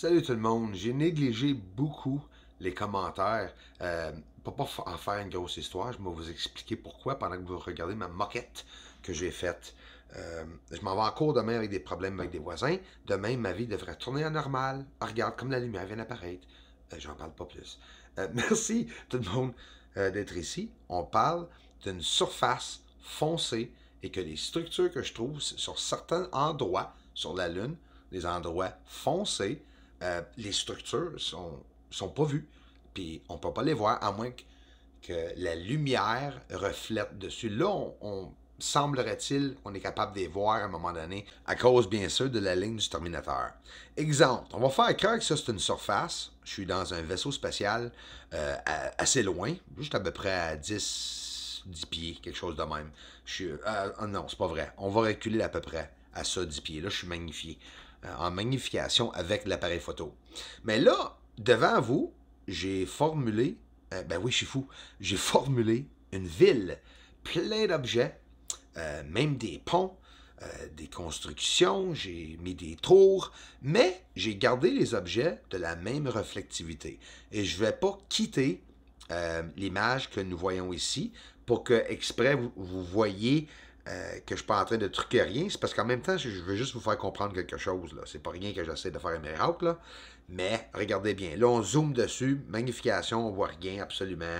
Salut tout le monde, j'ai négligé beaucoup les commentaires. Pour pas en faire une grosse histoire, je vais vous expliquer pourquoi pendant que vous regardez ma moquette que j'ai faite. Je m'en vais en cours demain avec des problèmes avec des voisins. Demain, ma vie devrait tourner à normal. Ah, regarde, comme la lumière vient d'apparaître. J'en parle pas plus. Merci tout le monde d'être ici. On parle d'une surface foncée et que les structures que je trouve sur certains endroits sur la Lune, des endroits foncés, les structures sont pas vues. Puis on peut pas les voir à moins que la lumière reflète dessus. Là, semblerait-il qu'on est capable de les voir à un moment donné, à cause bien sûr de la ligne du Terminateur. Exemple, on va faire croire que ça c'est une surface. Je suis dans un vaisseau spatial assez loin, juste à peu près à 10 pieds, quelque chose de même. Non, c'est pas vrai. On va reculer à peu près à ça, 10 pieds. Là, je suis magnifié. En magnification avec l'appareil photo. Mais là, devant vous, j'ai formulé, ben oui, je suis fou, j'ai formulé une ville, plein d'objets, même des ponts, des constructions, j'ai mis des tours, mais j'ai gardé les objets de la même reflectivité. Et je ne vais pas quitter l'image que nous voyons ici pour que, exprès, vous voyez que je ne suis pas en train de truquer rien. C'est parce qu'en même temps, je veux juste vous faire comprendre quelque chose. C'est pas rien que j'essaie de faire un miracle, là. Mais regardez bien. Là, on zoome dessus. Magnification, on voit rien, absolument.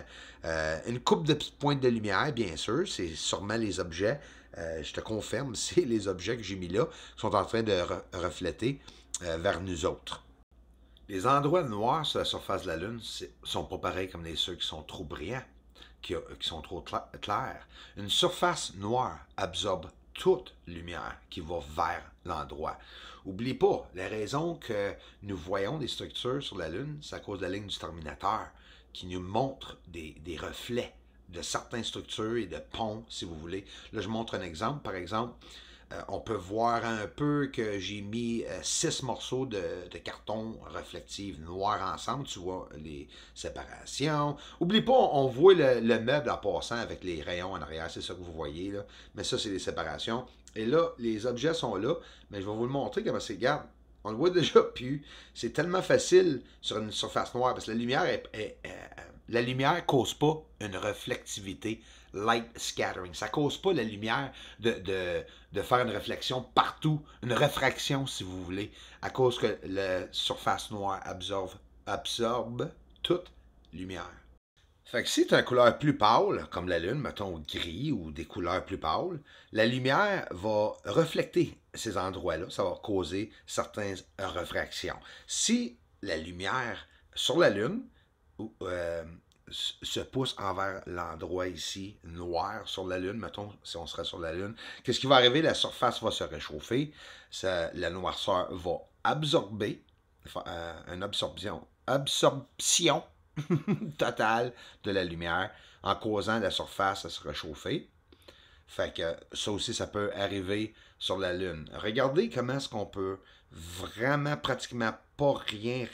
Une coupe de petites pointes de lumière, bien sûr. C'est sûrement les objets. Je te confirme, c'est les objets que j'ai mis là qui sont en train de refléter vers nous autres. Les endroits noirs sur la surface de la Lune sont pas pareils comme ceux qui sont trop brillants, qui sont trop clairs. Une surface noire absorbe toute lumière qui va vers l'endroit. Oublie pas, la raison que nous voyons des structures sur la Lune, c'est à cause de la ligne du Terminateur qui nous montre des reflets de certaines structures et de ponts, si vous voulez. Là, je montre un exemple. Par exemple, on peut voir un peu que j'ai mis 6 morceaux de carton reflectif noir ensemble. Tu vois les séparations. Oublie pas, on voit le meuble en passant avec les rayons en arrière. C'est ça que vous voyez là. Mais ça, c'est les séparations. Et là, les objets sont là. Mais je vais vous le montrer comment c'est. Regarde, on le voit déjà plus. C'est tellement facile sur une surface noire parce que la lumière cause pas une reflectivité, light scattering. Ça cause pas la lumière de faire une réflexion partout, une réfraction si vous voulez, à cause que la surface noire absorbe toute lumière. Fait que si tu as une couleur plus pâle, comme la Lune, mettons gris ou des couleurs plus pâles, la lumière va refléter ces endroits-là. Ça va causer certaines réfractions. Si la lumière sur la Lune se pousse envers l'endroit ici, noir sur la Lune, mettons, si on serait sur la Lune, qu'est-ce qui va arriver? La surface va se réchauffer, la noirceur va absorber, une absorption totale de la lumière en causant la surface à se réchauffer. Fait que ça aussi, ça peut arriver sur la Lune. Regardez comment est-ce qu'on peut vraiment pratiquement pas rien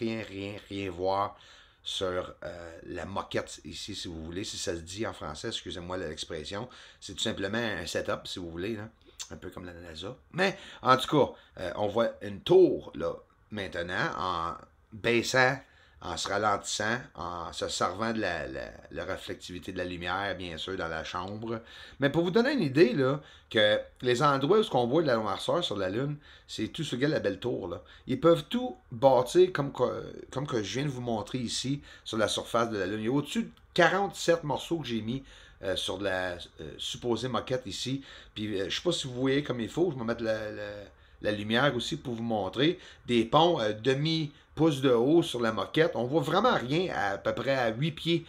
voir sur la moquette ici, si vous voulez, si ça se dit en français, excusez-moi l'expression. C'est tout simplement un setup, si vous voulez, là. Un peu comme la NASA. Mais, en tout cas, on voit une tour, là, maintenant, en baissant, en se ralentissant, en se servant de la reflectivité de la lumière, bien sûr, dans la chambre. Mais pour vous donner une idée, là, que les endroits où on voit de la noirceur sur la Lune, c'est tout ce gars la belle tour, là. Ils peuvent tout bâtir comme que je viens de vous montrer ici, sur la surface de la Lune. Il y a au-dessus de 47 morceaux que j'ai mis sur de la supposée moquette ici. Puis je sais pas si vous voyez comme il faut, je vais mettre la lumière aussi pour vous montrer. Des ponts demi-pouce de haut sur la moquette. On voit vraiment rien à peu près à 8 pieds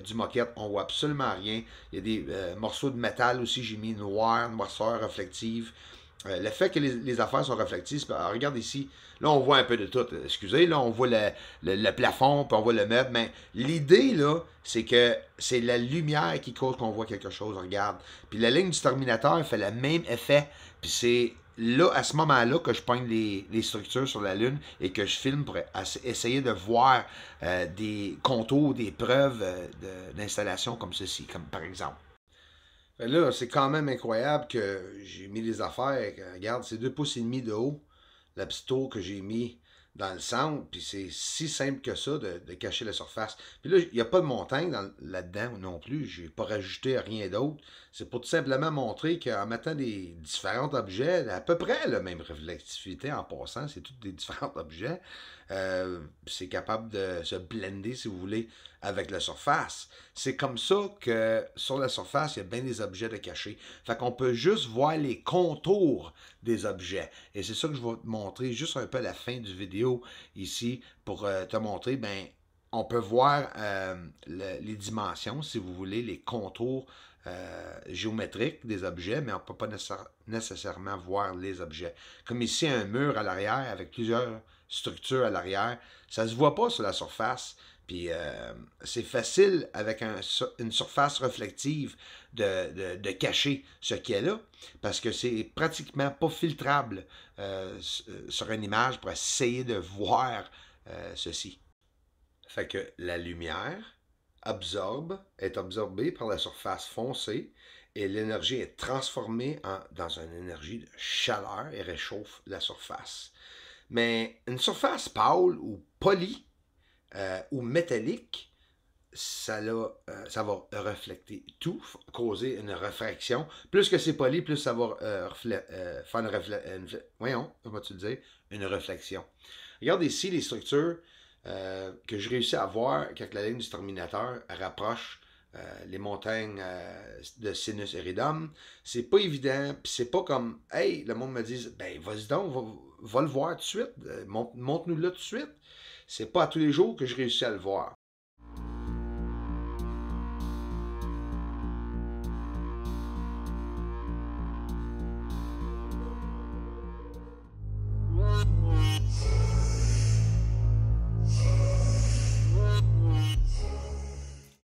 du moquette. On voit absolument rien. Il y a des morceaux de métal aussi, j'ai mis noir, noirceur, reflective. Le fait que les affaires sont reflectives, regarde ici, là on voit un peu de tout, excusez, là on voit le plafond, puis on voit le meuble, mais l'idée là, c'est que c'est la lumière qui cause qu'on voit quelque chose, regarde. Puis la ligne du Terminateur fait le même effet, puis c'est là, à ce moment-là, que je pogne les structures sur la Lune et que je filme pour essayer de voir des contours, des preuves d'installation comme ceci, comme par exemple. Là, c'est quand même incroyable que j'ai mis les affaires. Regarde, c'est 2 pouces et demi de haut. La petite tour que j'ai mis dans le centre, puis c'est si simple que ça de cacher la surface. Puis là, il n'y a pas de montagne là-dedans non plus, j'ai pas rajouté rien d'autre. C'est pour tout simplement montrer qu'en mettant des différents objets, à peu près la même réflexivité en passant, c'est tous des différents objets, c'est capable de se blender, si vous voulez, avec la surface. C'est comme ça que sur la surface, il y a bien des objets de cachés. Fait qu'on peut juste voir les contours des objets. Et c'est ça que je vais te montrer juste un peu à la fin du vidéo ici pour te montrer, ben, on peut voir les dimensions, si vous voulez, les contours géométriques des objets, mais on ne peut pas nécessairement voir les objets. Comme ici, un mur à l'arrière avec plusieurs structures à l'arrière, ça ne se voit pas sur la surface. Puis c'est facile avec une surface reflective de cacher ce qui est là, parce que c'est pratiquement pas filtrable sur une image pour essayer de voir ceci. Fait que la lumière est absorbée par la surface foncée et l'énergie est transformée dans une énergie de chaleur et réchauffe la surface. Mais une surface pâle ou polie ou métallique, ça va refléter tout, causer une réfraction. Plus que c'est poli, plus ça va faire voyons, comment tu le dis, une réflexion. Regarde ici les structures que je réussis à voir quand la ligne du terminateur rapproche les montagnes de Sinus Eridum. C'est pas évident, puis c'est pas comme, hey, le monde me dit, ben vas-y donc, va le voir tout de suite, montre-nous là tout de suite. C'est pas à tous les jours que je réussis à le voir.